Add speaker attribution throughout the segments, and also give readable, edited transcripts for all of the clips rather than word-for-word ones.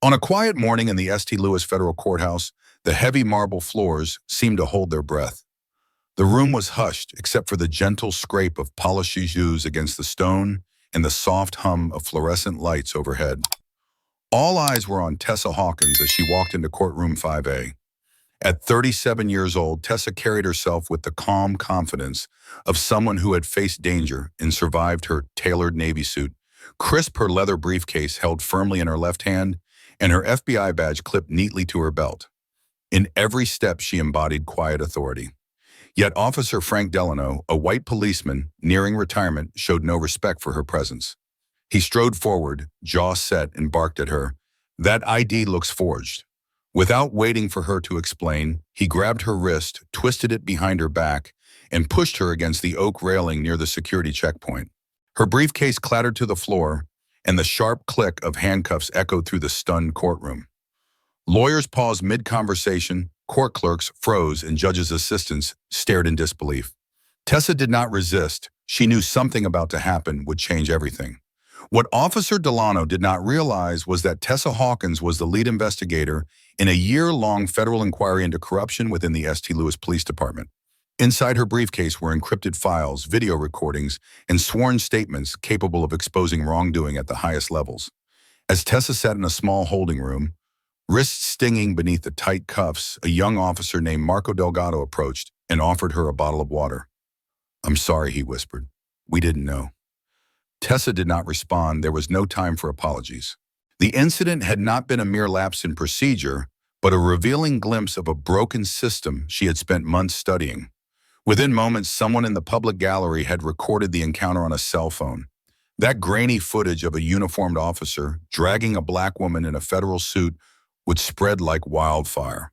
Speaker 1: On a quiet morning in the St. Louis Federal Courthouse, the heavy marble floors seemed to hold their breath. The room was hushed except for the gentle scrape of polished shoes against the stone and the soft hum of fluorescent lights overhead. All eyes were on Tessa Hawkins as she walked into courtroom 5A. At 37 years old, Tessa carried herself with the calm confidence of someone who had faced danger and survived. Her tailored Navy suit, crisp, her leather briefcase held firmly in her left hand, and her FBI badge clipped neatly to her belt. In every step, she embodied quiet authority. Yet Officer Frank Delano, a white policeman nearing retirement, showed no respect for her presence. He strode forward, jaw set, and barked at her. "That ID looks forged." Without waiting for her to explain, he grabbed her wrist, twisted it behind her back, and pushed her against the oak railing near the security checkpoint. Her briefcase clattered to the floor, and the sharp click of handcuffs echoed through the stunned courtroom. Lawyers paused mid-conversation, court clerks froze, and judges' assistants stared in disbelief. Tessa did not resist. She knew something about to happen would change everything. What Officer Delano did not realize was that Tessa Hawkins was the lead investigator in a year-long federal inquiry into corruption within the St. Louis Police Department. Inside her briefcase were encrypted files, video recordings, and sworn statements capable of exposing wrongdoing at the highest levels. As Tessa sat in a small holding room, wrists stinging beneath the tight cuffs, a young officer named Marco Delgado approached and offered her a bottle of water. "I'm sorry," he whispered. "We didn't know." Tessa did not respond. There was no time for apologies. The incident had not been a mere lapse in procedure, but a revealing glimpse of a broken system she had spent months studying. Within moments, someone in the public gallery had recorded the encounter on a cell phone. That grainy footage of a uniformed officer dragging a black woman in a federal suit would spread like wildfire.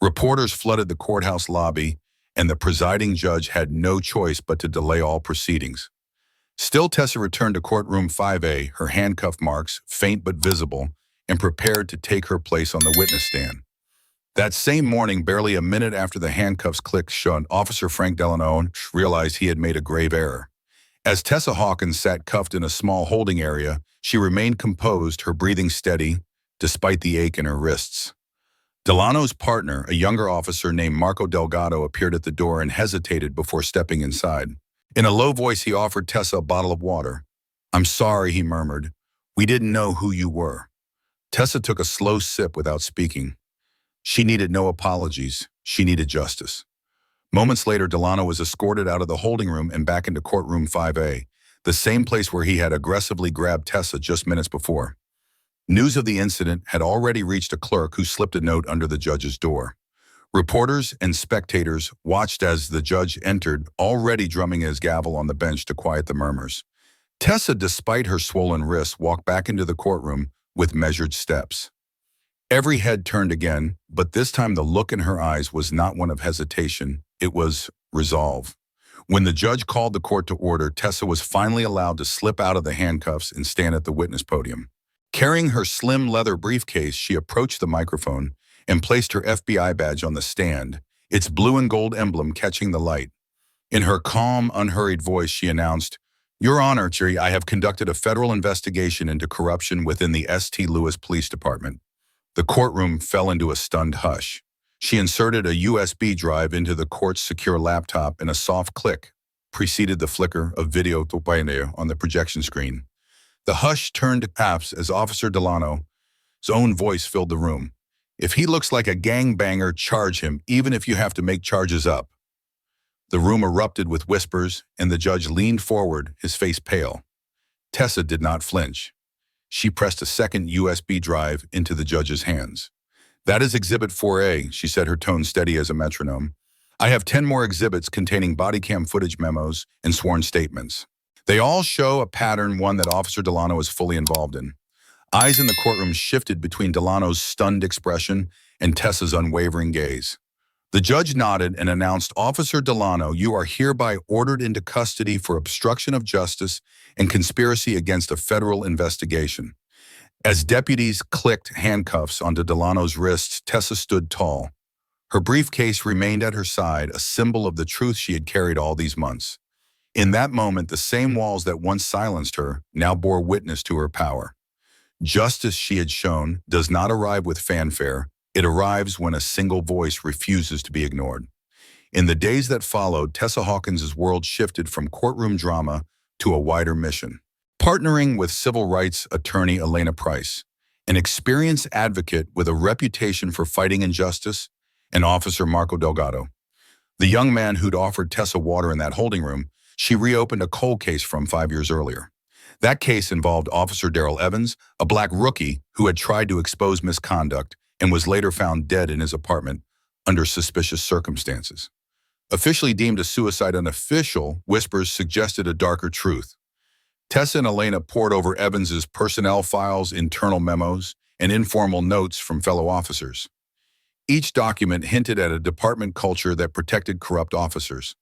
Speaker 1: Reporters flooded the courthouse lobby, and the presiding judge had no choice but to delay all proceedings. Still, Tessa returned to courtroom 5A, her handcuff marks faint but visible, and prepared to take her place on the witness stand. That same morning, barely a minute after the handcuffs clicked shut, Officer Frank Delano realized he had made a grave error. As Tessa Hawkins sat cuffed in a small holding area, she remained composed, her breathing steady, despite the ache in her wrists. Delano's partner, a younger officer named Marco Delgado, appeared at the door and hesitated before stepping inside. In a low voice, he offered Tessa a bottle of water. "I'm sorry," he murmured. "We didn't know who you were." Tessa took a slow sip without speaking. She needed no apologies. She needed justice. Moments later, Delano was escorted out of the holding room and back into courtroom 5A, the same place where he had aggressively grabbed Tessa just minutes before. News of the incident had already reached a clerk who slipped a note under the judge's door. Reporters and spectators watched as the judge entered, already drumming his gavel on the bench to quiet the murmurs. Tessa, despite her swollen wrists, walked back into the courtroom with measured steps. Every head turned again, but this time the look in her eyes was not one of hesitation, it was resolve. When the judge called the court to order, Tessa was finally allowed to slip out of the handcuffs and stand at the witness podium. Carrying her slim leather briefcase, she approached the microphone and placed her FBI badge on the stand, its blue and gold emblem catching the light. In her calm, unhurried voice, she announced, "Your Honor, I have conducted a federal investigation into corruption within the St. Louis Police Department." The courtroom fell into a stunned hush. She inserted a USB drive into the court's secure laptop, and a soft click preceded the flicker of video on the projection screen. The hush turned to gasps as Officer Delano's own voice filled the room. "If he looks like a gangbanger, charge him, even if you have to make charges up." The room erupted with whispers, and the judge leaned forward, his face pale. Tessa did not flinch. She pressed a second USB drive into the judge's hands. "That is Exhibit 4A, she said, her tone steady as a metronome. "I have 10 more exhibits containing body cam footage, memos, and sworn statements. They all show a pattern, one that Officer Delano is fully involved in." Eyes in the courtroom shifted between Delano's stunned expression and Tessa's unwavering gaze. The judge nodded and announced, "Officer Delano, you are hereby ordered into custody for obstruction of justice and conspiracy against a federal investigation." As deputies clicked handcuffs onto Delano's wrists, Tessa stood tall. Her briefcase remained at her side, a symbol of the truth she had carried all these months. In that moment, the same walls that once silenced her now bore witness to her power. Justice, she had shown, does not arrive with fanfare. It arrives when a single voice refuses to be ignored. In the days that followed, Tessa Hawkins' world shifted from courtroom drama to a wider mission. Partnering with civil rights attorney Elena Price, an experienced advocate with a reputation for fighting injustice, and Officer Marco Delgado, the young man who'd offered Tessa water in that holding room, she reopened a cold case from 5 years earlier. That case involved Officer Darrell Evans, a black rookie who had tried to expose misconduct and was later found dead in his apartment under suspicious circumstances. Officially deemed a suicide, unofficial whispers suggested a darker truth. Tessa and Elena pored over Evans's personnel files, internal memos, and informal notes from fellow officers. Each document hinted at a department culture that protected corrupt officers.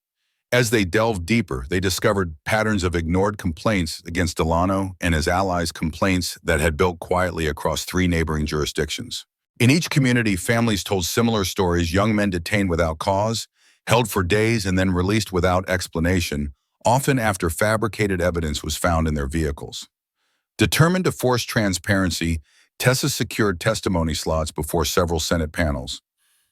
Speaker 1: As they delved deeper, they discovered patterns of ignored complaints against Delano and his allies, complaints that had built quietly across 3 neighboring jurisdictions. In each community, families told similar stories: young men detained without cause, held for days, and then released without explanation, often after fabricated evidence was found in their vehicles. Determined to force transparency, Tessa secured testimony slots before several Senate panels.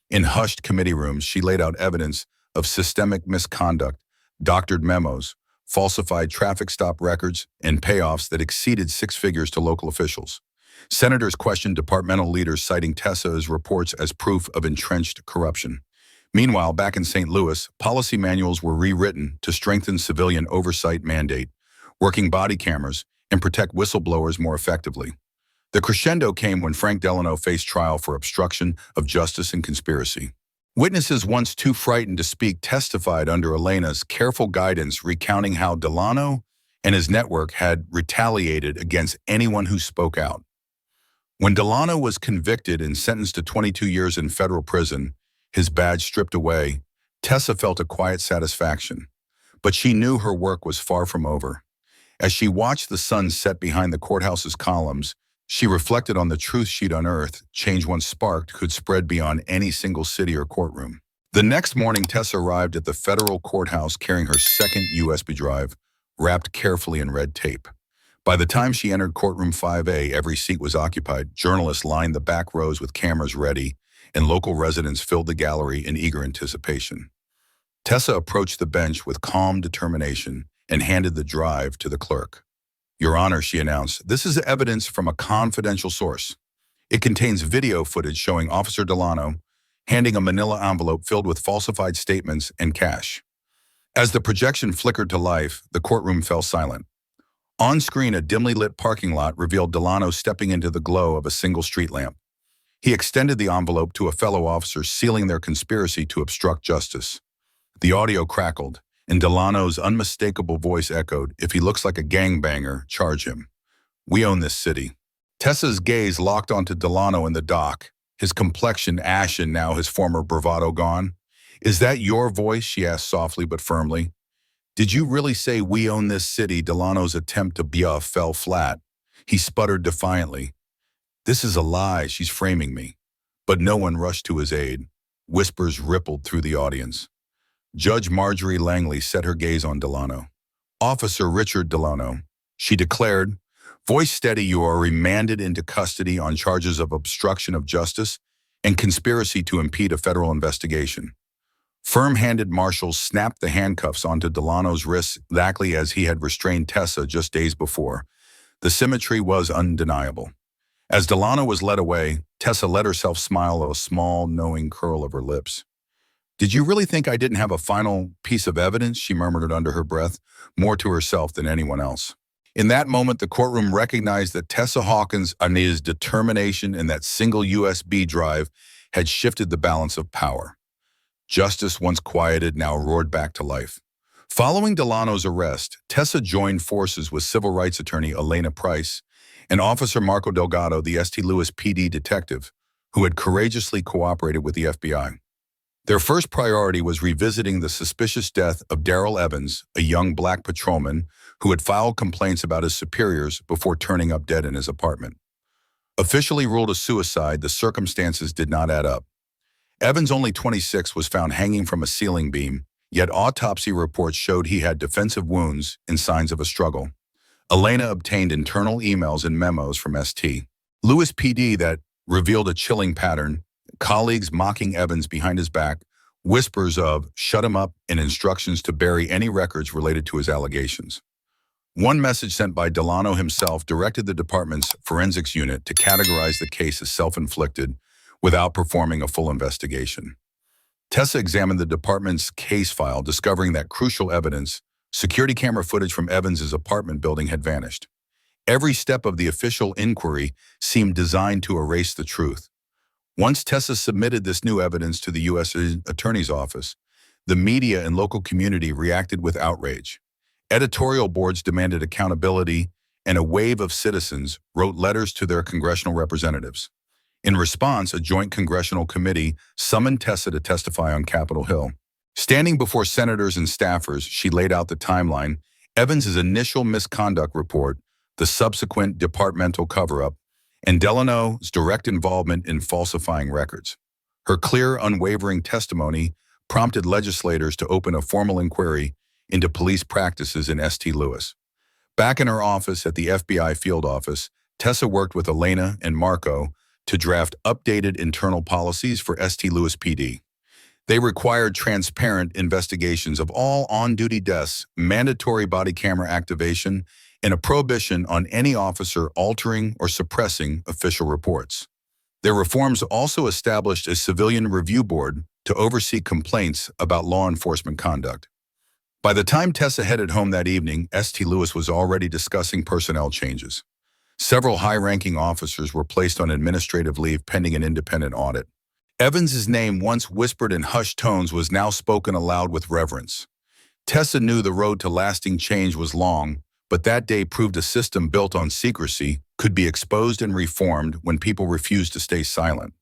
Speaker 1: In hushed committee rooms, she laid out evidence of systemic misconduct, doctored memos, falsified traffic stop records, and payoffs that exceeded 6 figures to local officials. Senators questioned departmental leaders, citing Tessa's reports as proof of entrenched corruption. Meanwhile, back in St. Louis, policy manuals were rewritten to strengthen civilian oversight mandate, working body cameras, and protect whistleblowers more effectively. The crescendo came when Frank Delano faced trial for obstruction of justice and conspiracy. Witnesses, once too frightened to speak, testified under Elena's careful guidance, recounting how Delano and his network had retaliated against anyone who spoke out. When Delano was convicted and sentenced to 22 years in federal prison, his badge stripped away, Tessa felt a quiet satisfaction. But she knew her work was far from over. As she watched the sun set behind the courthouse's columns, she reflected on the truth she'd unearthed. Change once sparked could spread beyond any single city or courtroom. The next morning, Tessa arrived at the federal courthouse carrying her second USB drive, wrapped carefully in red tape. By the time she entered courtroom 5A, every seat was occupied. Journalists lined the back rows with cameras ready, and local residents filled the gallery in eager anticipation. Tessa approached the bench with calm determination and handed the drive to the clerk. "Your Honor," she announced, "this is evidence from a confidential source. It contains video footage showing Officer Delano handing a manila envelope filled with falsified statements and cash." As the projection flickered to life, the courtroom fell silent. On screen, a dimly lit parking lot revealed Delano stepping into the glow of a single street lamp. He extended the envelope to a fellow officer, sealing their conspiracy to obstruct justice. The audio crackled, and Delano's unmistakable voice echoed, "If he looks like a gangbanger, charge him. We own this city." Tessa's gaze locked onto Delano in the dock, his complexion ashen now, his former bravado gone. "Is that your voice?" she asked softly but firmly. "Did you really say we own this city?" Delano's attempt to bluff fell flat. He sputtered defiantly, "This is a lie. She's framing me." But no one rushed to his aid. Whispers rippled through the audience. Judge Marjorie Langley set her gaze on Delano. "Officer Richard Delano," she declared, voice steady, "you are remanded into custody on charges of obstruction of justice and conspiracy to impede a federal investigation." Firm-handed marshals snapped the handcuffs onto Delano's wrists exactly as he had restrained Tessa just days before. The symmetry was undeniable. As Delano was led away, Tessa let herself smile, a small, knowing curl of her lips. "Did you really think I didn't have a final piece of evidence?" she murmured under her breath, more to herself than anyone else. In that moment, the courtroom recognized that Tessa Hawkins' determination and that single USB drive had shifted the balance of power. Justice, once quieted, now roared back to life. Following Delano's arrest, Tessa joined forces with civil rights attorney Elena Price and Officer Marco Delgado, the St. Louis PD detective, who had courageously cooperated with the FBI. Their first priority was revisiting the suspicious death of Darrell Evans, a young black patrolman who had filed complaints about his superiors before turning up dead in his apartment. Officially ruled a suicide, the circumstances did not add up. Evans, only 26, was found hanging from a ceiling beam, yet autopsy reports showed he had defensive wounds and signs of a struggle. Elena obtained internal emails and memos from St. Louis PD that revealed a chilling pattern: colleagues mocking Evans behind his back, whispers of "shut him up" and instructions to bury any records related to his allegations. One message sent by Delano himself directed the department's forensics unit to categorize the case as self-inflicted without performing a full investigation. Tessa examined the department's case file, discovering that crucial evidence, security camera footage from Evans's apartment building, had vanished. Every step of the official inquiry seemed designed to erase the truth. Once Tessa submitted this new evidence to the U.S. Attorney's Office, the media and local community reacted with outrage. Editorial boards demanded accountability, and a wave of citizens wrote letters to their congressional representatives. In response, a joint congressional committee summoned Tessa to testify on Capitol Hill. Standing before senators and staffers, she laid out the timeline: Evans's initial misconduct report, the subsequent departmental cover-up, and Delano's direct involvement in falsifying records. Her clear, unwavering testimony prompted legislators to open a formal inquiry into police practices in St. Louis. Back in her office at the FBI field office, Tessa worked with Elena and Marco to draft updated internal policies for St. Louis PD. They required transparent investigations of all on-duty deaths, mandatory body camera activation, and a prohibition on any officer altering or suppressing official reports. Their reforms also established a civilian review board to oversee complaints about law enforcement conduct. By the time Tessa headed home that evening, St. Louis was already discussing personnel changes. Several high-ranking officers were placed on administrative leave pending an independent audit. Evans's name, once whispered in hushed tones, was now spoken aloud with reverence. Tessa knew the road to lasting change was long, but that day proved a system built on secrecy could be exposed and reformed when people refused to stay silent.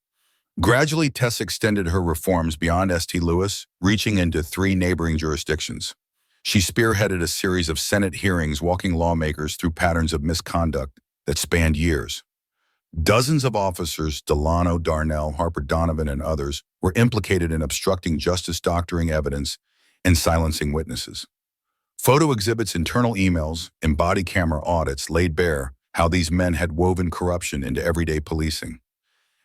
Speaker 1: Gradually, Tessa extended her reforms beyond St. Louis, reaching into 3 neighboring jurisdictions. She spearheaded a series of Senate hearings, walking lawmakers through patterns of misconduct that spanned years. Dozens of officers, Delano, Darnell, Harper Donovan, and others, were implicated in obstructing justice, doctoring evidence, and silencing witnesses. Photo exhibits, internal emails, and body camera audits laid bare how these men had woven corruption into everyday policing.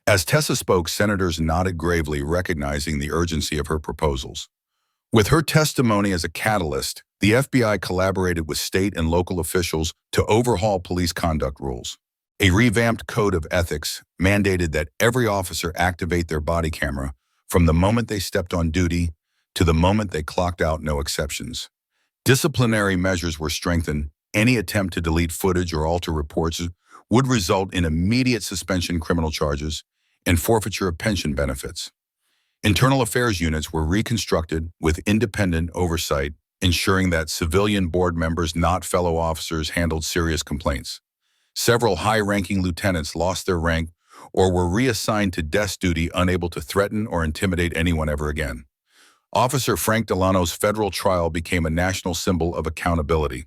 Speaker 1: As Tessa spoke, senators nodded gravely, recognizing the urgency of her proposals. With her testimony as a catalyst, the FBI collaborated with state and local officials to overhaul police conduct rules. A revamped code of ethics mandated that every officer activate their body camera from the moment they stepped on duty to the moment they clocked out, no exceptions. Disciplinary measures were strengthened. Any attempt to delete footage or alter reports would result in immediate suspension, criminal charges, and forfeiture of pension benefits. Internal affairs units were reconstructed with independent oversight, ensuring that civilian board members, not fellow officers, handled serious complaints. Several high-ranking lieutenants lost their rank or were reassigned to desk duty, unable to threaten or intimidate anyone ever again. Officer Frank Delano's federal trial became a national symbol of accountability.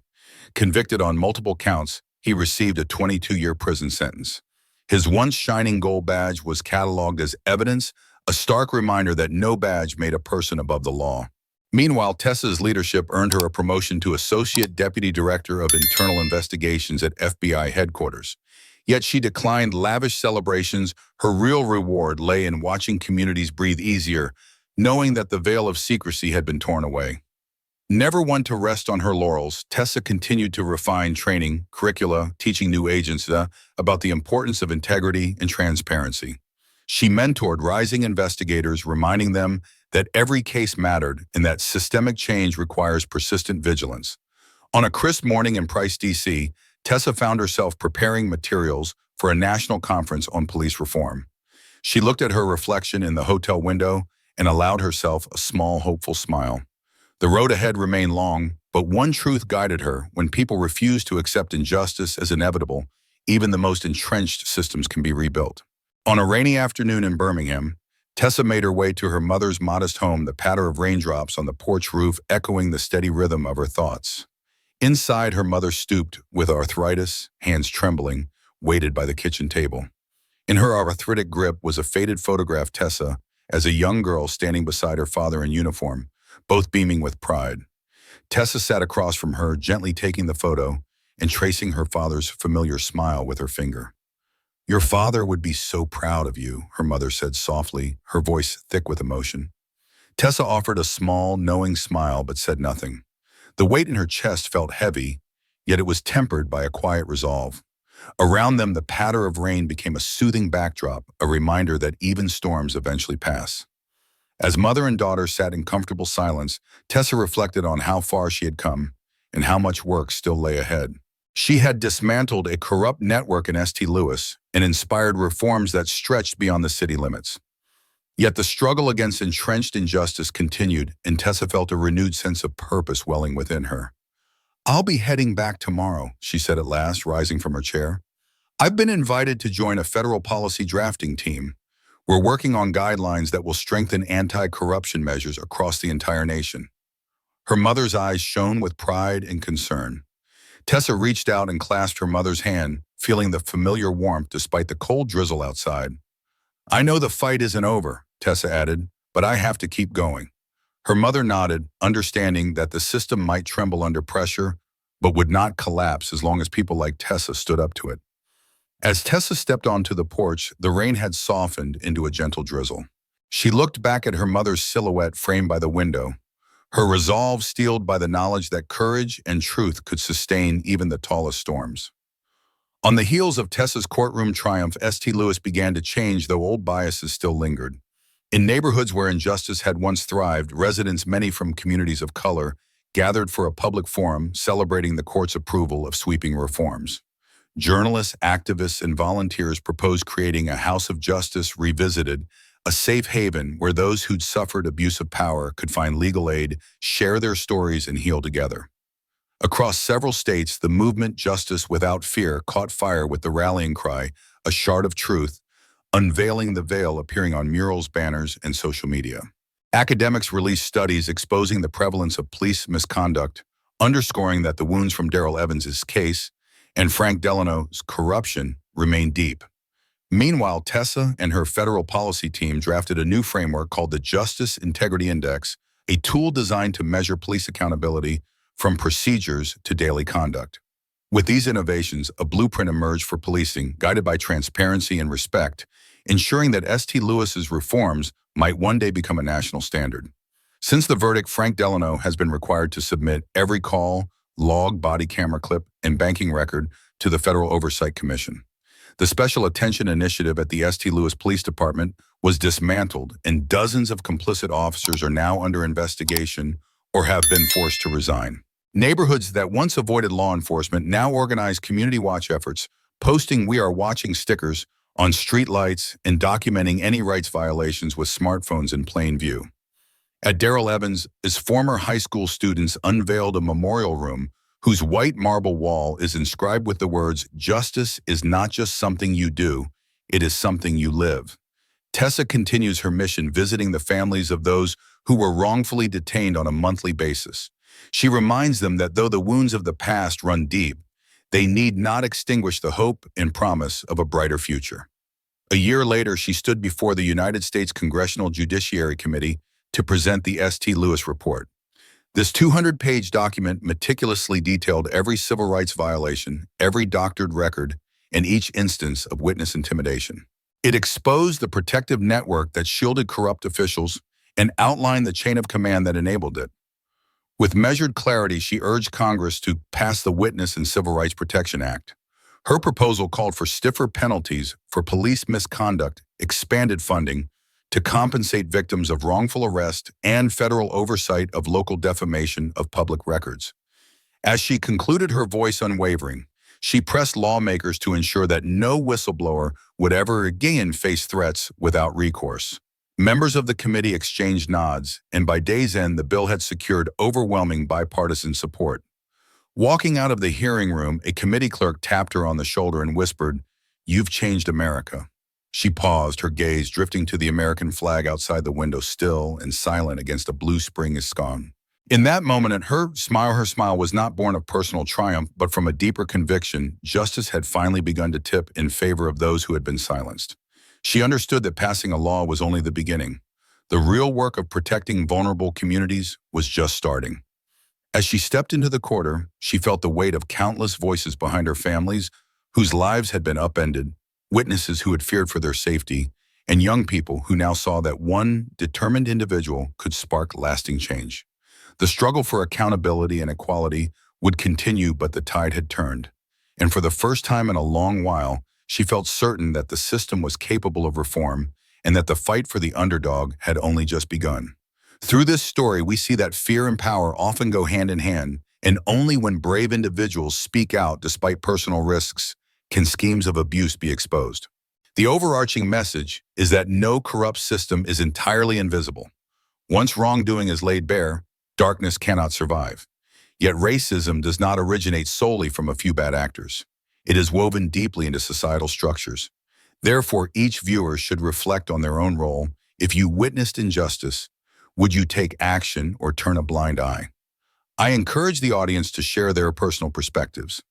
Speaker 1: Convicted on multiple counts, he received a 22-year prison sentence. His once shining gold badge was cataloged as evidence, a stark reminder that no badge made a person above the law. Meanwhile, Tessa's leadership earned her a promotion to Associate Deputy Director of Internal Investigations at FBI headquarters. Yet she declined lavish celebrations. Her real reward lay in watching communities breathe easier, knowing that the veil of secrecy had been torn away. Never one to rest on her laurels, Tessa continued to refine training, curricula, teaching new agents about the importance of integrity and transparency. She mentored rising investigators, reminding them that every case mattered and that systemic change requires persistent vigilance. On a crisp morning in Price, D.C., Tessa found herself preparing materials for a national conference on police reform. She looked at her reflection in the hotel window and allowed herself a small, hopeful smile. The road ahead remained long, but one truth guided her: when people refuse to accept injustice as inevitable, even the most entrenched systems can be rebuilt. On a rainy afternoon in Birmingham, Tessa made her way to her mother's modest home, the patter of raindrops on the porch roof echoing the steady rhythm of her thoughts. Inside, her mother stooped, with arthritis, hands trembling, waited by the kitchen table. In her arthritic grip was a faded photograph of Tessa as a young girl standing beside her father in uniform, both beaming with pride. Tessa sat across from her, gently taking the photo, and tracing her father's familiar smile with her finger. "Your father would be so proud of you," her mother said softly, her voice thick with emotion. Tessa offered a small, knowing smile but said nothing. The weight in her chest felt heavy, yet it was tempered by a quiet resolve. Around them, the patter of rain became a soothing backdrop, a reminder that even storms eventually pass. As mother and daughter sat in comfortable silence, Tessa reflected on how far she had come and how much work still lay ahead. She had dismantled a corrupt network in St. Louis and inspired reforms that stretched beyond the city limits. Yet the struggle against entrenched injustice continued, and Tessa felt a renewed sense of purpose welling within her. "I'll be heading back tomorrow," she said at last, rising from her chair. "I've been invited to join a federal policy drafting team. We're working on guidelines that will strengthen anti-corruption measures across the entire nation." Her mother's eyes shone with pride and concern. Tessa reached out and clasped her mother's hand, feeling the familiar warmth despite the cold drizzle outside. "I know the fight isn't over," Tessa added, "but I have to keep going." Her mother nodded, understanding that the system might tremble under pressure, but would not collapse as long as people like Tessa stood up to it. As Tessa stepped onto the porch, the rain had softened into a gentle drizzle. She looked back at her mother's silhouette framed by the window, her resolve steeled by the knowledge that courage and truth could sustain even the tallest storms. On the heels of Tessa's courtroom triumph, St. Louis began to change, though old biases still lingered. In neighborhoods where injustice had once thrived, residents, many from communities of color, gathered for a public forum celebrating the court's approval of sweeping reforms. Journalists, activists, and volunteers proposed creating a House of Justice Revisited, a safe haven where those who'd suffered abuse of power could find legal aid, share their stories, and heal together. Across several states, the movement Justice Without Fear caught fire with the rallying cry, "A Shard of Truth," unveiling the veil appearing on murals, banners, and social media. Academics released studies exposing the prevalence of police misconduct, underscoring that the wounds from Darrell Evans's case and Frank Delano's corruption remain deep. Meanwhile, Tessa and her federal policy team drafted a new framework called the Justice Integrity Index, a tool designed to measure police accountability from procedures to daily conduct. With these innovations, a blueprint emerged for policing, guided by transparency and respect, ensuring that St. Louis's reforms might one day become a national standard. Since the verdict, Frank Delano has been required to submit every call, log, body camera clip, and banking record to the Federal Oversight Commission. The Special Attention Initiative at the St. Louis Police Department was dismantled, and dozens of complicit officers are now under investigation or have been forced to resign. Neighborhoods that once avoided law enforcement now organize community watch efforts, posting "We Are Watching" stickers on streetlights and documenting any rights violations with smartphones in plain view. At Darrell Evans, his former high school students unveiled a memorial room whose white marble wall is inscribed with the words, "Justice is not just something you do, it is something you live." Tessa continues her mission, visiting the families of those who were wrongfully detained on a monthly basis. She reminds them that though the wounds of the past run deep, they need not extinguish the hope and promise of a brighter future. A year later, she stood before the United States Congressional Judiciary Committee to present the St. Louis report. This 200-page document meticulously detailed every civil rights violation, every doctored record, and each instance of witness intimidation. It exposed the protective network that shielded corrupt officials and outlined the chain of command that enabled it. With measured clarity, she urged Congress to pass the Witness and Civil Rights Protection Act. Her proposal called for stiffer penalties for police misconduct, expanded funding to compensate victims of wrongful arrest, and federal oversight of local defamation of public records. As she concluded, her voice unwavering, she pressed lawmakers to ensure that no whistleblower would ever again face threats without recourse. Members of the committee exchanged nods, and by day's end, the bill had secured overwhelming bipartisan support. Walking out of the hearing room, a committee clerk tapped her on the shoulder and whispered, "You've changed America." She paused, her gaze drifting to the American flag outside the window, still and silent against a blue spring sky. In that moment, her smile was not born of personal triumph, but from a deeper conviction. Justice had finally begun to tip in favor of those who had been silenced. She understood that passing a law was only the beginning. The real work of protecting vulnerable communities was just starting. As she stepped into the courtroom, she felt the weight of countless voices behind her families whose lives had been upended, witnesses who had feared for their safety, and young people who now saw that one determined individual could spark lasting change. The struggle for accountability and equality would continue, but the tide had turned. And for the first time in a long while, she felt certain that the system was capable of reform and that the fight for the underdog had only just begun. Through this story, we see that fear and power often go hand in hand, and only when brave individuals speak out despite personal risks can schemes of abuse be exposed. The overarching message is that no corrupt system is entirely invisible. Once wrongdoing is laid bare, darkness cannot survive. Yet racism does not originate solely from a few bad actors. It is woven deeply into societal structures. Therefore, each viewer should reflect on their own role. If you witnessed injustice, would you take action or turn a blind eye? I encourage the audience to share their personal perspectives.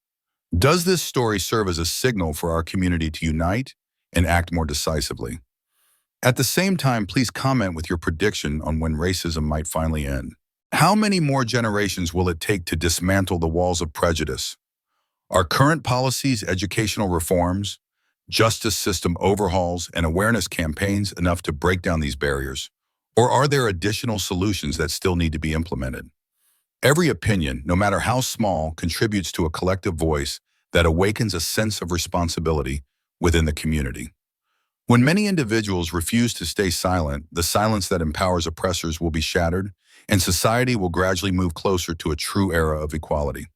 Speaker 1: Does this story serve as a signal for our community to unite and act more decisively? At the same time, please comment with your prediction on when racism might finally end. How many more generations will it take to dismantle the walls of prejudice? Are current policies, educational reforms, justice system overhauls, and awareness campaigns enough to break down these barriers? Or are there additional solutions that still need to be implemented? Every opinion, no matter how small, contributes to a collective voice that awakens a sense of responsibility within the community. When many individuals refuse to stay silent, the silence that empowers oppressors will be shattered, and society will gradually move closer to a true era of equality.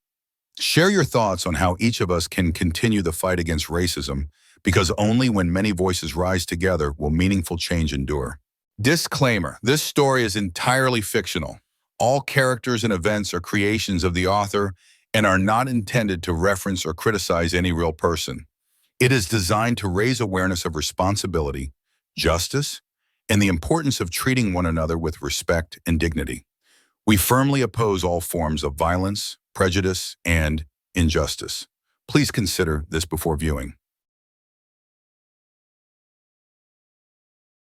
Speaker 1: Share your thoughts on how each of us can continue the fight against racism, because only when many voices rise together will meaningful change endure. Disclaimer: this story is entirely fictional. All characters and events are creations of the author and are not intended to reference or criticize any real person. It is designed to raise awareness of responsibility, justice, and the importance of treating one another with respect and dignity. We firmly oppose all forms of violence, prejudice, and injustice. Please consider this before viewing.